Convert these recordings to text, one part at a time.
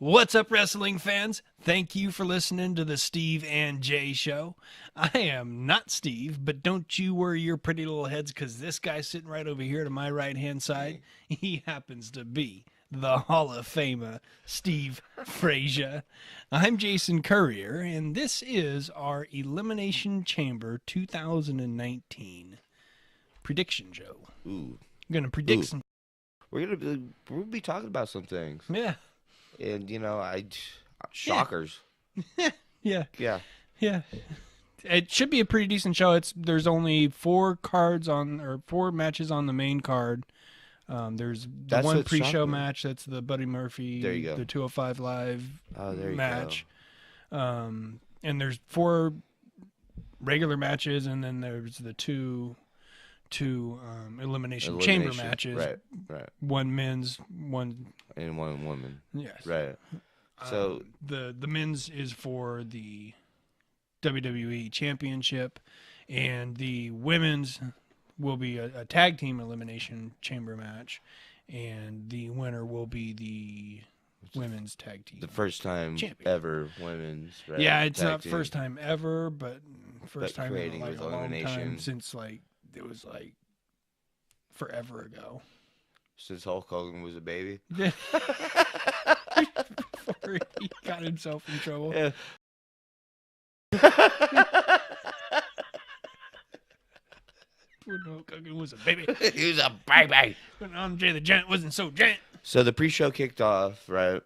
What's up, wrestling fans? Thank you for listening to the Steve and Jay Show. I am not Steve, but don't you worry your pretty little heads, because this guy sitting right over here to my right-hand side, he happens to be the Hall of Famer, Steve Frazier. I'm Jason Courier, and this is our Elimination Chamber 2019 prediction show. Ooh. I'm going to predict some... We'll be talking about some things. Yeah. And, shockers. Yeah. Yeah. Yeah. It should be a pretty decent show. There's only four matches on the main card. There's the one pre-show match. That's the Buddy Murphy, there you go. The 205 Live match. You And there's four regular matches, and then there's the two elimination chamber matches. Right. One men's, one and one woman. Yes. Right. So the men's is for the WWE Championship, and the women's will be a tag team elimination chamber match, and the winner will be the women's tag team. The first time champion. Ever women's. Right? Yeah, it's tag not team. first time ever, but first time in creating like with a long elimination. time, since it was forever ago. Since Hulk Hogan was a baby. Before he got himself in trouble. Yeah. When Hulk Hogan was a baby. He was a baby. When Andre the Giant wasn't so giant. So the pre-show kicked off, right?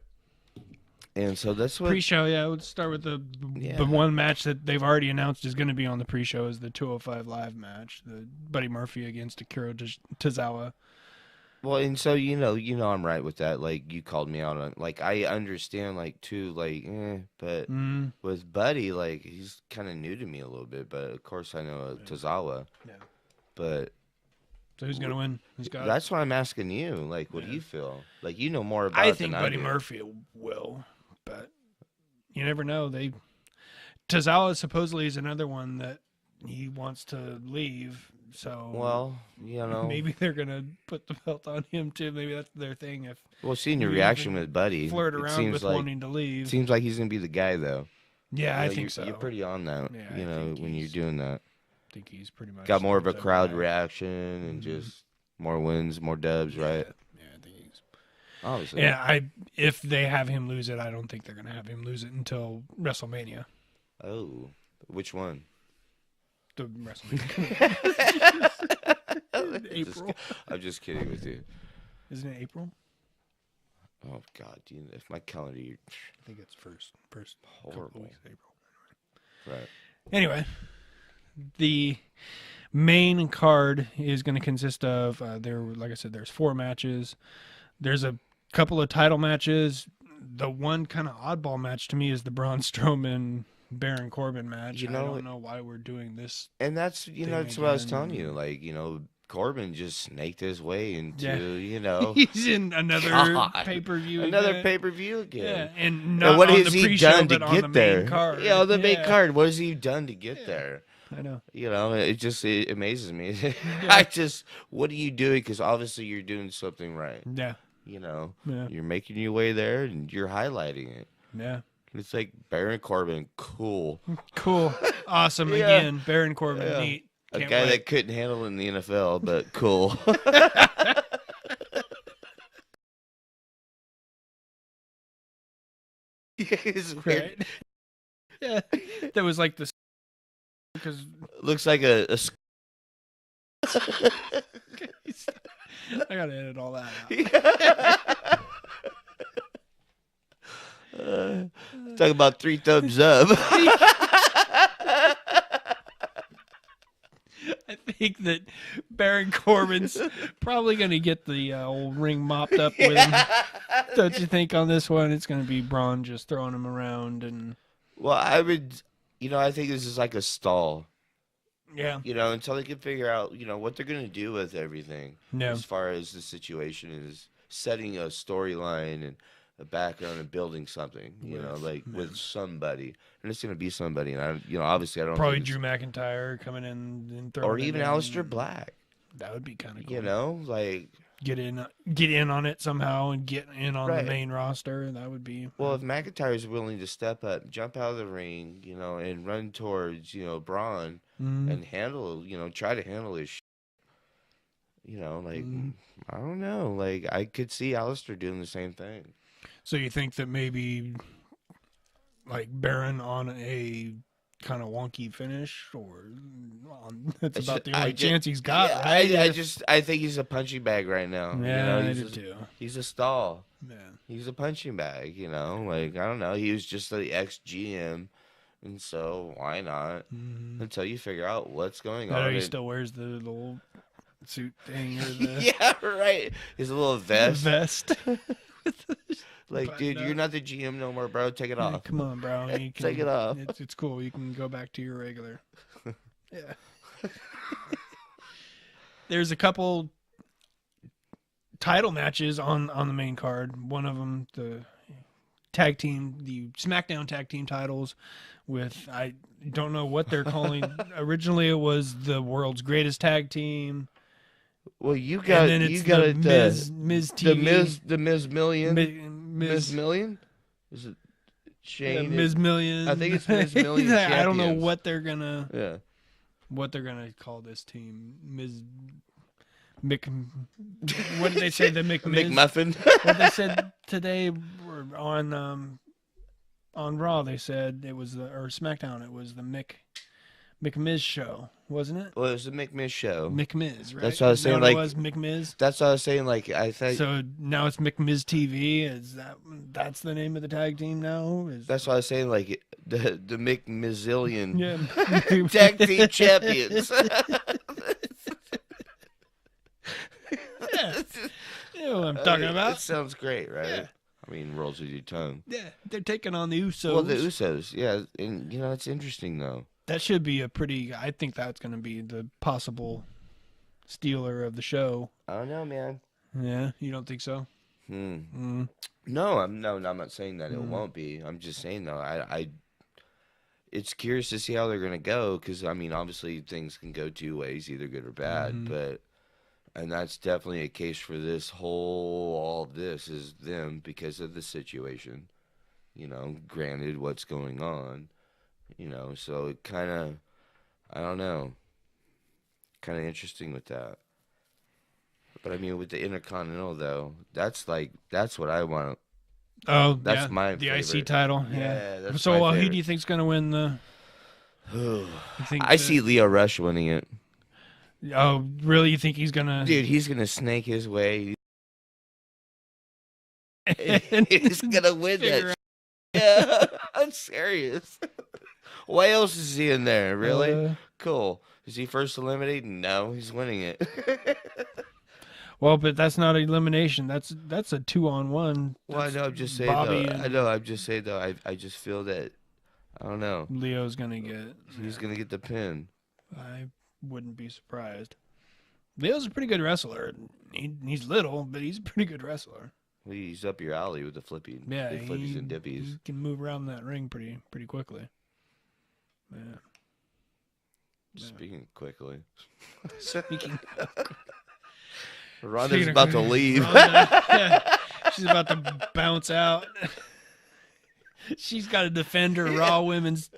And so that's what... Pre-show, yeah. Let's start with the one match that they've already announced is going to be on the pre-show is the 205 Live match. The Buddy Murphy against Akira Tozawa. Well, and so I'm right with that. Like, you called me out on, I understand, but with Buddy, he's kind of new to me a little bit. But of course, I know Tozawa. Yeah. But so who's gonna win? That's why I'm asking you. What do you feel? You know more about. I it think than Buddy I do. Murphy will, but you never know. Tozawa supposedly is another one that he wants to leave. So maybe they're gonna put the belt on him too. Maybe that's their thing. Seeing your reaction with Buddy, flirt around with wanting to leave. Seems like he's gonna be the guy though. Yeah, I think so. You're pretty on that. Yeah, when you're doing that. I think he's pretty much got more of a crowd reaction and just more wins, more dubs, right? Yeah, I think he's obviously. Yeah, if they have him lose it, I don't think they're gonna have him lose it until WrestleMania. Oh, which one? The WrestleMania. April. I'm just kidding with you. Isn't it April? Oh God, if my calendar, I think it's first horrible. Weeks, April. Right. Anyway, the main card is going to consist of like I said, there's four matches. There's a couple of title matches. The one kind of oddball match to me is the Braun Strowman Baron Corbin match. I don't know why we're doing this. And that's that's what I was telling you. Corbin just snaked his way into he's in another pay-per-view. Another pay-per-view again. Yeah, and not what on has the he pre-show, done to but on get the there? main card. Yeah, on the main card. What has he done to get there? I know. It amazes me. What are you doing? Because obviously you're doing something right. Yeah. You're making your way there and you're highlighting it. Yeah. It's like Baron Corbin, cool. Cool. Awesome. Again, Baron Corbin, neat. Can't wait. That couldn't handle in the NFL, but cool. It's weird. Right. Yeah. That was like because looks like a I gotta edit all that out. Talk about 3 thumbs up. I think that Baron Corbin's probably going to get the old ring mopped up with him. Don't you think on this one it's going to be Braun just throwing him around? Well, I would, I think this is like a stall. Yeah. Until they can figure out, what they're going to do with everything. Yeah. As far as the situation is setting a storyline and a background and building something, with somebody. And it's going to be somebody. And, obviously I don't probably Drew McIntyre coming in and throwing or even Aleister Black. That would be kind of cool. get in on it somehow and get in on Right. the main roster. That would be Well, if McIntyre's willing to step up, jump out of the ring, and run towards, Braun and handle, try to handle his like, I don't know. Like, I could see Alistair doing the same thing. So you think that maybe like Baron on a kind of wonky finish, or that's about the only chance he's got, yeah, right? I think he's a punching bag right now. Yeah, I he's do too. He's a stall. Yeah. He's a punching bag, Like, I don't know. He was just the ex-GM, and so why not? Until you figure out what's going on. He still wears the little suit thing or the yeah, right. His little vest. Like, dude, you're not the GM no more, bro. Take it off. Come on, bro. You can, take it off. It's cool. You can go back to your regular. Yeah. There's a couple title matches on the main card. One of them, the Smackdown tag team titles with, I don't know what they're calling. Originally it was the world's greatest tag team. Well, you got the Miz TV. The Miz Million. Miz Million? Is it Shane? Yeah, Miz Million. I think it's Miz Million. I don't know what they're gonna call this team. What did they say? The McMiz? McMuffin. What they said today on Raw? They said it was or SmackDown. It was the McMiz show, wasn't it? Well, it was the McMiz show. McMiz, right? That's what I was saying. Like, it was McMiz. That's what I was saying. Like, I thought. So now it's McMiz TV. That's the name of the tag team now? That's what I was saying. Like the McMizillion yeah. tag team champions. Yeah. You know what I'm talking about. It sounds great, right? Yeah. I mean, rolls with your tongue. Yeah, they're taking on the Usos. Well, the Usos, yeah, and it's interesting though. That should be I think that's going to be the possible stealer of the show. I don't know, man. Yeah, you don't think so? No, I'm not saying that it won't be. I'm just saying though, it's curious to see how they're gonna go because I mean, obviously things can go two ways, either good or bad, and that's definitely a case for all of this is them because of the situation. Granted, what's going on. So it kind of, I don't know, kind of interesting with that. But I mean, with the Intercontinental though, that's what I want. Oh, that's my the favorite. IC title. Yeah, that's so. my Who do you think's going to win the? I see Leo Rush winning it. Oh, really? You think he's gonna? Dude, he's gonna snake his way. He's gonna win that. Yeah, I'm serious. Why else is he in there? Really? Cool. Is he first eliminated? No, he's winning it. Well, but that's not elimination. That's a 2-on-1. Well, I know. I'm just saying. I'm just saying though. I just feel that. I don't know. Leo's gonna get. He's gonna get the pin. I wouldn't be surprised. Leo's a pretty good wrestler. He's little, but he's a pretty good wrestler. Well, he's up your alley with the flipping. Yeah, the flippies and dippies. He can move around that ring pretty quickly. Yeah. Speaking quickly. Speaking. Ronda's about to leave. She's about to bounce out. She's got to defend her Raw Women's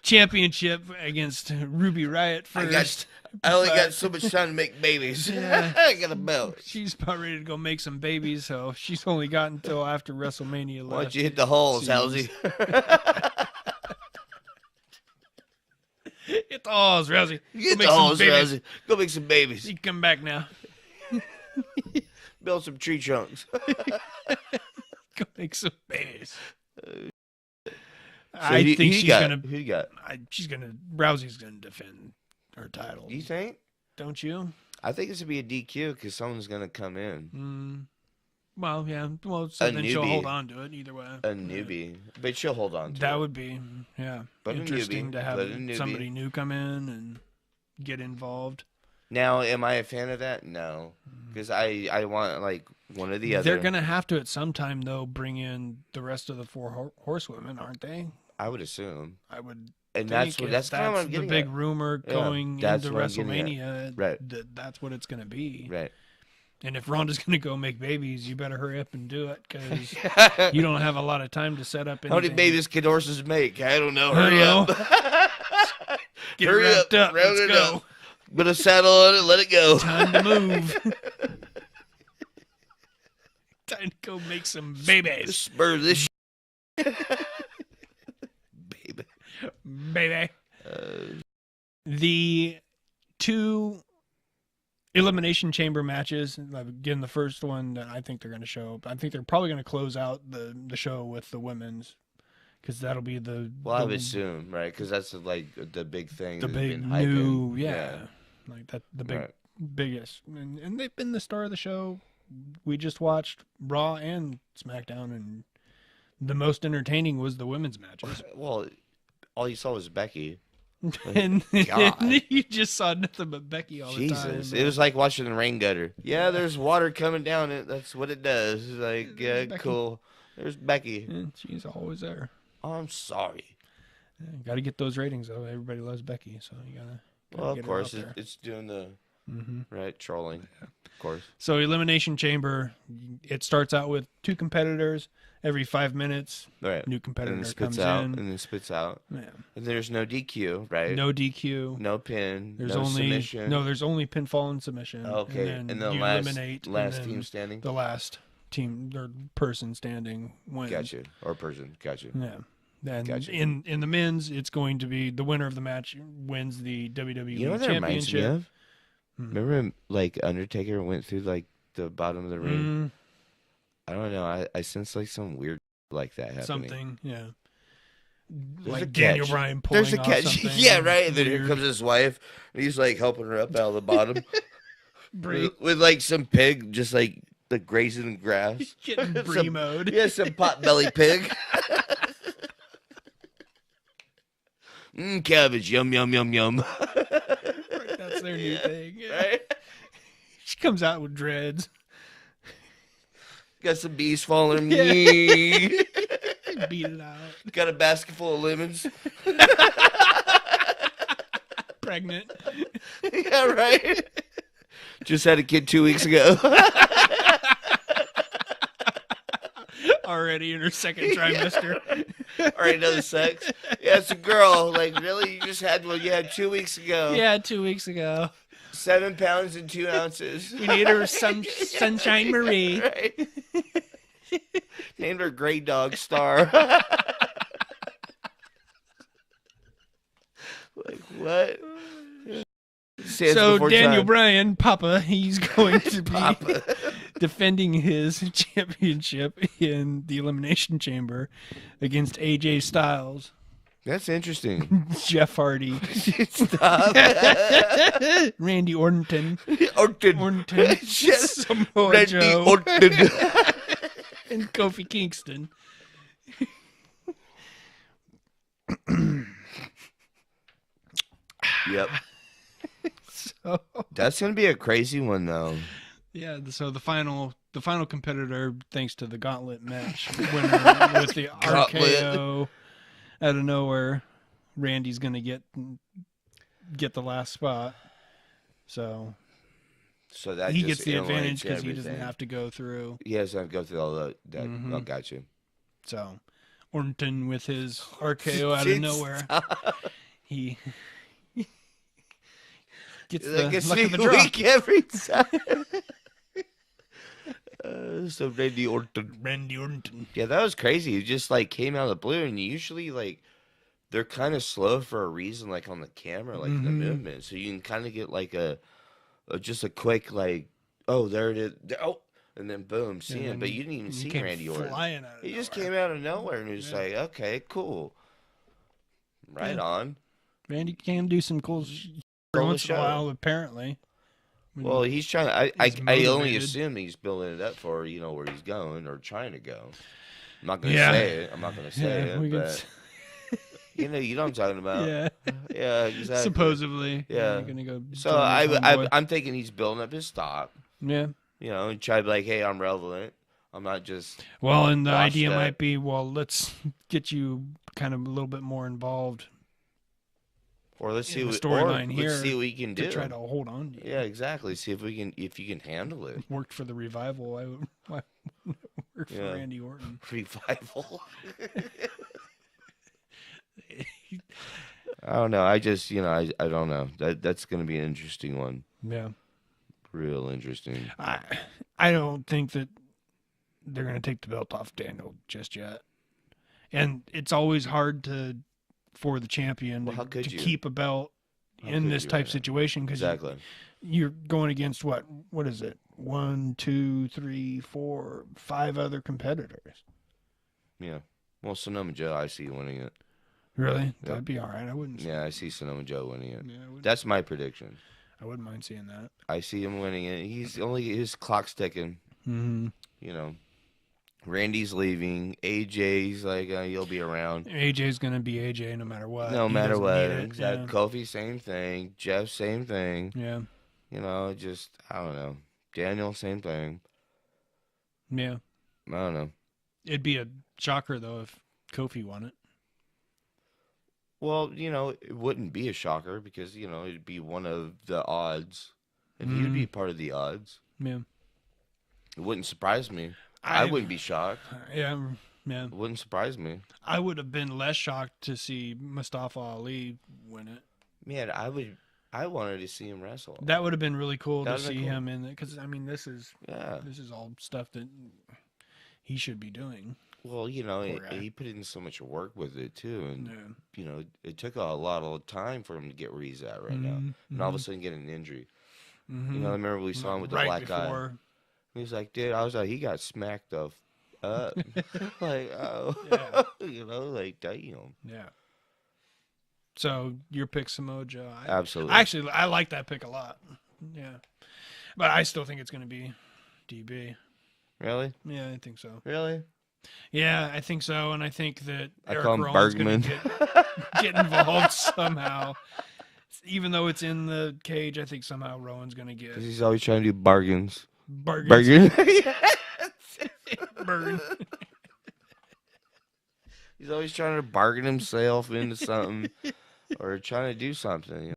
Championship against Ruby Riott first. I only got so much time to make babies. Yeah. I got a belt. She's about ready to go make some babies, so she's only got until after WrestleMania left. Why don't you hit the holes, Halsey? Hit the holes, Rousey. Get the holes, Rousey. Go make some babies. You can come back now. Build some tree trunks. Go make some babies. I think she's gonna. Who you got? Rousey's gonna defend her title. You think? Don't you? I think it's gonna be a DQ because someone's gonna come in. Well, yeah. Well, so then she'll hold on to it either way. A newbie, but she'll hold on to it. That would be, but interesting to have somebody new come in and get involved. Now, am I a fan of that? No, because I want like one or the other. They're gonna have to at some time though bring in the rest of the four horsewomen, aren't they? I would assume. I would. And that's kind of what I'm the big rumor going into WrestleMania. Right. That's what it's gonna be. Right. And if Ronda's going to go make babies, you better hurry up and do it because you don't have a lot of time to set up anything. How many babies can horses make? I don't know. I Hurry don't up. Get Hurry wrapped up. Round Let's it go. up. Put a saddle on it. Let it go. Time to move. Time to go make some babies. Spur this baby. Baby. The 2 Elimination Chamber matches. Again, the first one that I think they're going to show. I think they're probably going to close out the show with the women's, because that'll be the. Well, I would assume, right? Because that's like the big thing. The big new, like that. The biggest, and they've been the star of the show. We just watched Raw and SmackDown, and the most entertaining was the women's matches. Well, all you saw was Becky. And you just saw nothing but Becky all the time. Jesus, it was like watching the rain gutter. Yeah, there's water coming down it. That's what it does. It's like, yeah, cool. There's Becky. And she's always there. Oh, I'm sorry. Got to get those ratings though. Everybody loves Becky, so you gotta. Well, of course, it's doing the right trolling, of course. So Elimination Chamber, it starts out with 2 competitors. Every 5 minutes, right, new competitor comes out, in, and then spits out. Yeah. And there's no DQ, right? No DQ, no pin, there's no only submission. No, there's only pinfall and submission. Okay, and then you last team standing. The last team or person standing wins. Gotcha. Or person. Gotcha. Yeah. Then gotcha. in the men's, it's going to be the winner of the match wins the WWE You know what that reminds me of? Remember, like Undertaker went through like the bottom of the ring. I don't know. I sense like some weird like that happening. Something, yeah. There's like a Daniel catch. Bryan pulling There's a off catch. something. Yeah, right. And then here comes his wife, and he's like helping her up out of the bottom with like some pig, just like grazing in grass. Getting brie mode. Yeah, some pot belly pig. Cabbage, yum yum yum yum. Right, that's their new thing. Yeah. Right? She comes out with dreads. Got some bees falling. Yeah. Beat it out. Got a basket full of lemons. Pregnant. Yeah, right. Just had a kid 2 weeks ago. Already in her second trimester. Already another sex. Yeah, it's a girl. Like, really? You just had one you had 2 weeks ago. Yeah, 2 weeks ago. 7 pounds and 2 ounces. We need her some Sunshine Marie. Right. Named her Grey Dog Star. Like, what? So Daniel Bryan, Papa, he's going to be Papa. defending his championship in the Elimination Chamber against AJ Styles. That's interesting. Jeff Hardy. Stop. Randy Orton. Orton. Samoa Randy Joe. Orton. And Kofi Kingston. Yep. So, That's gonna be a crazy one, though. yeah. So the final competitor, thanks to the gauntlet match winner with the RKO out of nowhere, Randy's gonna get the last spot. So that he just gets the advantage eliminates because he doesn't everything. have to go through. He doesn't have to go through all that. Mhm. Oh, got you. So Orton with his RKO out of nowhere, he gets the luck of the draw. Week every time. So Randy Orton. Randy Orton. Yeah, that was crazy. He just like came out of the blue, and usually like they're kind of slow for a reason, like on the camera, like in the movement, so you can kind of get like just a quick like, oh, there it is, oh, and then boom, see him. But you didn't even see Randy Orton. He just came out of nowhere, and he was like, okay, cool, right on. Randy can do some cool every once in a while, apparently. Well, he's trying to. I only assume he's building it up for where he's going or trying to go. I'm not gonna say it. I'm not gonna say it. But you know what I'm talking about. Yeah, exactly. Supposedly. Yeah. Gonna go so I'm thinking he's building up his stock. Yeah. And try to be like, hey, I'm relevant. I'm not just. Well, and the idea might be, well, let's get you kind of a little bit more involved. Or let's see in the what storyline here. Let's see what we can do. To try to hold on to you. Yeah, exactly. See if you can handle it. Worked for the Revival. Why wouldn't it work for Randy Orton? Revival. I don't know. I just, I don't know. That's going to be an interesting one. Yeah. Real interesting. I don't think that they're going to take the belt off Daniel just yet. And it's always hard for the champion to keep a belt in this type of situation because you're going against what is it? 1, 2, 3, 4, 5 other competitors. Yeah. Well, Sonoma Joe, I see winning it. Really? Yep. That'd be all right. I wouldn't. Yeah, I see Sonoma Joe winning it. Yeah, that's my prediction. I wouldn't mind seeing that. I see him winning it. His clock's ticking. Mm-hmm. Randy's leaving. AJ's like, you'll be around. AJ's gonna be AJ no matter what. No matter what. Exactly. Yeah. Kofi, same thing. Jeff, same thing. Yeah. Just I don't know. Daniel, same thing. Yeah. I don't know. It'd be a shocker though if Kofi won it. Well, it wouldn't be a shocker because, it'd be one of the odds. And he would be part of the odds. Yeah. It wouldn't surprise me. I wouldn't be shocked. Yeah. It wouldn't surprise me. I would have been less shocked to see Mustafa Ali win it. Man, I wanted to see him wrestle. That would have been really cool to see him in it. Because, this is all stuff that he should be doing. Well, he put in so much work with it, too. And, it took a lot of time for him to get where he's at right now. And all of a sudden get an injury. I remember we saw him with the black eye. He was like, dude, he got smacked up. Like, oh. Yeah. Damn. Yeah. So, your pick, Samoa Joe. Absolutely. Actually, I like that pick a lot. Yeah. But I still think it's going to be DB. Really? Yeah, I think so. Really? Yeah, I think so, and I think that Eric call him Rowan's going Bergman. to get involved somehow. Even though it's in the cage, I think somehow Rowan's going to get... Because he's always trying to do bargains. Bargain. He's always trying to bargain himself into something or trying to do something.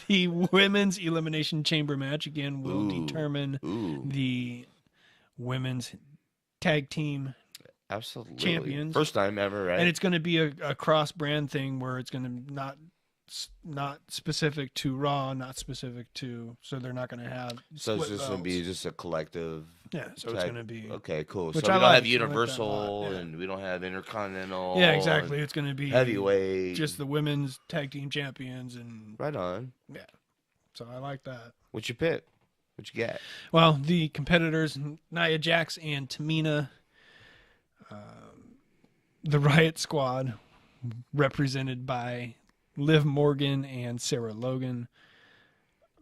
The women's elimination chamber match again will determine the women's tag team champions. First time ever, right? And it's going to be a cross brand thing where it's going to not specific to Raw, not specific to, so they're not going to have. So it's just going to be just a collective. Yeah, so it's going to be. Okay, cool. So we don't have Universal and we don't have Intercontinental. Yeah, exactly. It's going to be heavyweight. Just the women's tag team champions and. Right on. Yeah. So I like that. What's your pick? What you got? Well, the competitors, Nia Jax and Tamina, the Riott Squad, represented by Liv Morgan and Sarah Logan,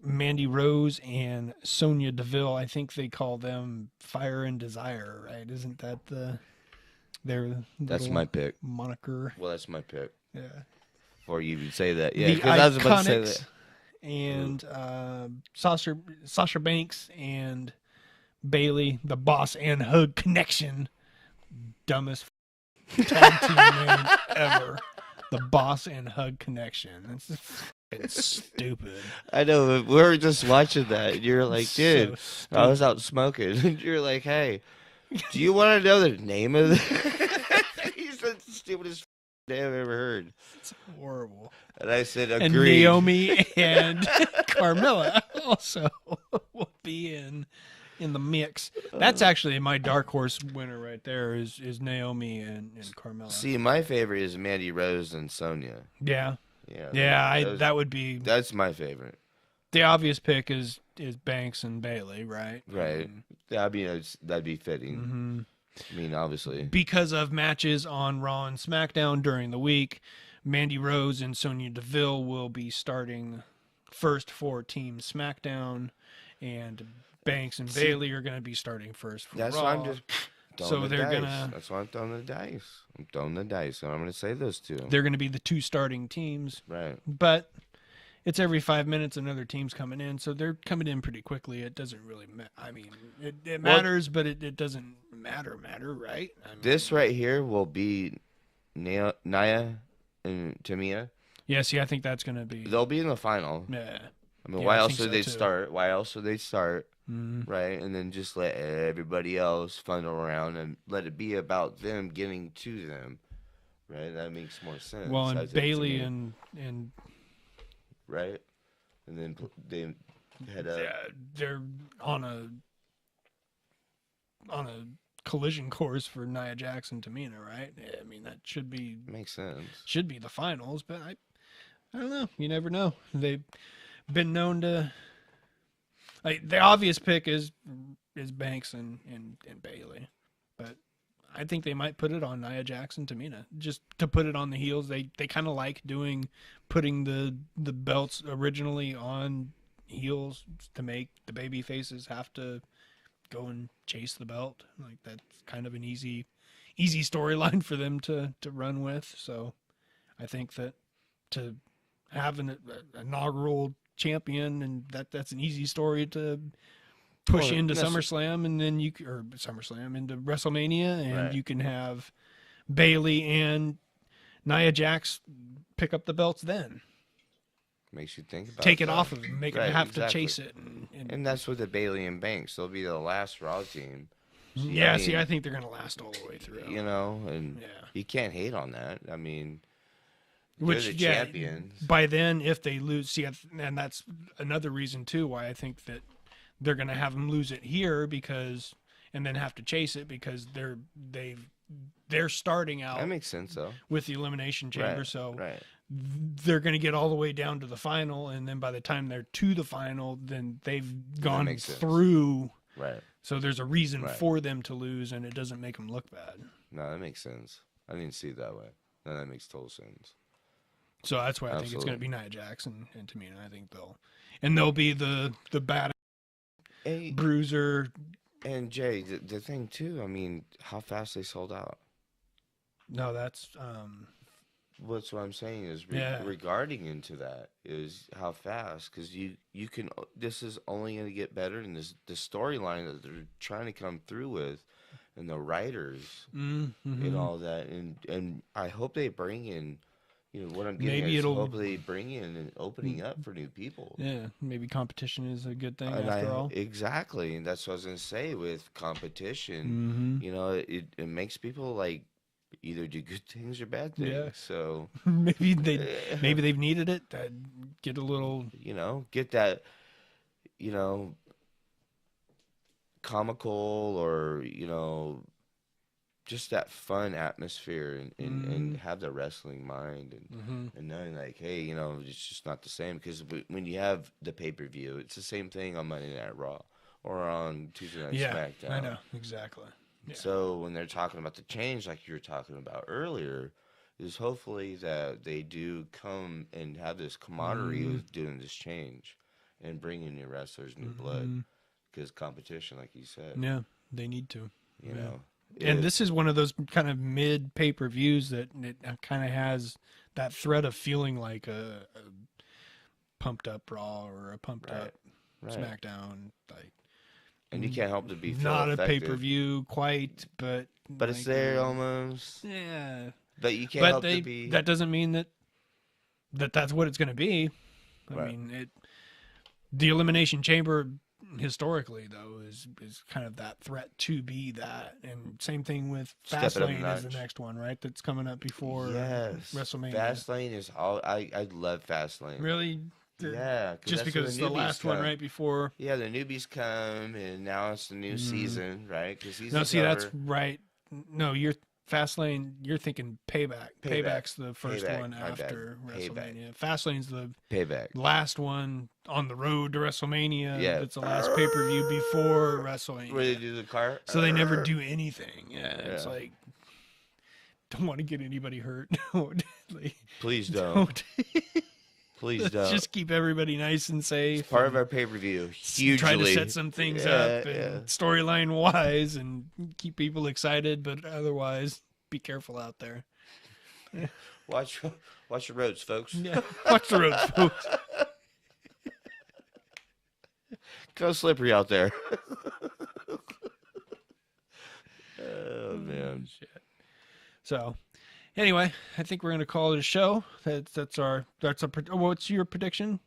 Mandy Rose and Sonya Deville. I think they call them Fire and Desire, right? Isn't that that's my pick moniker? Well, that's my pick. Yeah. Before you even say that, yeah, because I was about to say that. And Sasha Banks and Bailey, the Boss and Hug Connection, dumbest tag team name ever. The Boss and Hug Connection. It's stupid. I know. We were just watching that, and you're like, dude, so I was out smoking, and you're like, hey, do you want to know the name of it? He's the stupidest name I've ever heard. It's horrible. And I said, agreed. And Naomi and Carmella also will be in the mix. That's actually my dark horse winner right there is Naomi and Carmella. See, my favorite is Mandy Rose and Sonya. Yeah. Yeah. That would be. That's my favorite. The obvious pick is Banks and Bailey, right? Right. That'd be fitting. Mm-hmm. I mean, obviously. Because of matches on Raw and SmackDown during the week, Mandy Rose and Sonya Deville will be starting first for Team SmackDown, and Banks and Bailey are going to be starting first for that's Raw. Why I'm just throwing the dice. That's why I'm throwing the dice. And I'm going to say those two. They're going to be the two starting teams. Right. But it's every 5 minutes another team's coming in, so they're coming in pretty quickly. It doesn't really it matters, but it doesn't matter, right? This right here will be Nia and Tamina. Yeah, see, I think that's going to be... They'll be in the final. Yeah. I mean, why else would they start? Why else would they start? Mm-hmm. Right? And then just let everybody else funnel around and let it be about them getting to them. Right? That makes more sense. Well, and Bailey and right? And then they head up. Yeah, they're on a collision course for Nia Jax and Tamina, right? Yeah, I mean, that should be... Makes sense. Should be the finals, but I don't know. You never know. They've been known to... Like, the obvious pick is Banks and Bailey, but I think they might put it on Nia Jax and Tamina just to put it on the heels. They kind of like putting the belts originally on heels to make the baby faces have to go and chase the belt. Like, that's kind of an easy storyline for them to run with. So I think that to have an inaugural champion, and that's an easy story to push into SummerSlam, and then SummerSlam into WrestleMania, and right. You can have Bailey and Nia Jax pick up the belts then. Makes you think about take it off of them, make them have to chase it, and that's with the Bailey and Banks. They'll be the last Raw team. So, yeah, I think they're gonna last all the way through. You know, and you can't hate on that. I mean, they're the champions. By then, if they lose, and that's another reason too why I think that they're going to have them lose it here and then have to chase it because they're starting out. That makes sense though. With the Elimination Chamber, right, so right. They're going to get all the way down to the final, and then by the time they're to the final, then they've gone through. Right. So there's a reason for them to lose, and it doesn't make them look bad. No, that makes sense. I didn't see it that way. No, that makes total sense. So that's why I think it's going to be Nia Jax and Tamina. I think they'll be the bad bruiser. And Jay, the thing too, I mean, how fast they sold out. No, that's what's what I'm saying is regarding into that is how fast, because you can. This is only going to get better, and the storyline that they're trying to come through with, and the writers and all that, and I hope they bring in. You know, what I'm getting is hopefully bring in and opening up for new people. Yeah, maybe competition is a good thing after all. Exactly, and that's what I was going to say with competition. You know, it makes people like either do good things or bad things. Yeah. So maybe they've needed it to get a little... You know, get that, you know, comical or, you know... just that fun atmosphere and have the wrestling mind and knowing like, hey, you know, it's just not the same, because when you have the pay-per-view, it's the same thing on Monday Night Raw or on Tuesday Night Smackdown. I know, exactly. Yeah. So when they're talking about the change like you were talking about earlier, is hopefully that they do come and have this camaraderie with doing this change and bringing new wrestlers, new blood, because competition, like you said. Yeah, they need to. You know. And this is one of those kind of mid pay-per-views that it kind of has that thread of feeling like a pumped up Raw or a pumped up SmackDown. Like, and you can't help to be not a pay-per-view quite, but it's there almost. Yeah, but you can't help to be. That doesn't mean that's what it's going to be. I mean, the Elimination Chamber. Historically, though, is kind of that threat to be that, and same thing with Fastlane is the next one, right? That's coming up before WrestleMania. Fastlane is all. I love Fastlane. Really? Yeah, just because it's the last one right before. Yeah, the newbies come, and now it's the new season, right? That's right. No, you're Fastlane. You're thinking Payback. Payback's the first one after WrestleMania. Fastlane's the last one on the road to WrestleMania. Yeah, it's the last pay-per-view before WrestleMania. Where they do the car. So they never do anything. Yeah, it's like, don't want to get anybody hurt. Please don't. Please don't. Just keep everybody nice and safe. It's part of our pay-per-view. Hugely. Try to set some things up and storyline-wise and keep people excited, but otherwise, be careful out there. Watch the roads, folks. Yeah, watch the roads, folks. Kind of slippery out there. Oh man. Shit. So, anyway, I think we're gonna call it a show. That's our. What's your prediction?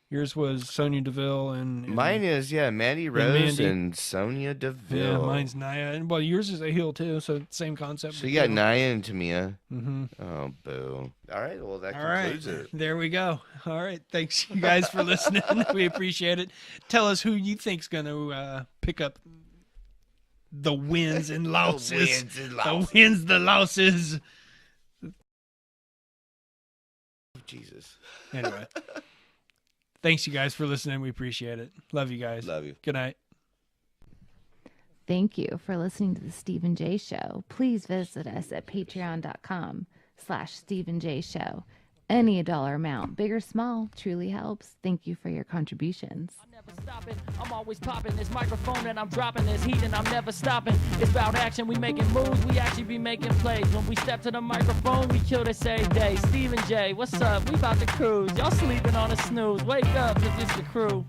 Yours was Sonya Deville and mine is Mandy Rose and Sonya Deville. Yeah, mine's Nia, and well, yours is a heel too, so same concept. So you got Nia and Tamia. Mm-hmm. Oh, boo! All right, well that concludes it. There we go. All right, thanks you guys for listening. We appreciate it. Tell us who you think's gonna pick up the wins and losses. The losses. Jesus. Anyway. Thanks, you guys, for listening. We appreciate it. Love you guys. Love you. Good night. Thank you for listening to the Steve and Jay Show. Please visit us at patreon.com/Steve and Jay Show. Any dollar amount, big or small, truly helps. Thank you for your contributions. I'm never stopping. I'm always popping this microphone and I'm dropping this heat and I'm never stopping. It's about action. We making moves. We actually be making plays. When we step to the microphone, we kill this every day. Steve and Jay, what's up? We about to cruise. Y'all sleeping on a snooze. Wake up, 'cause it's the crew.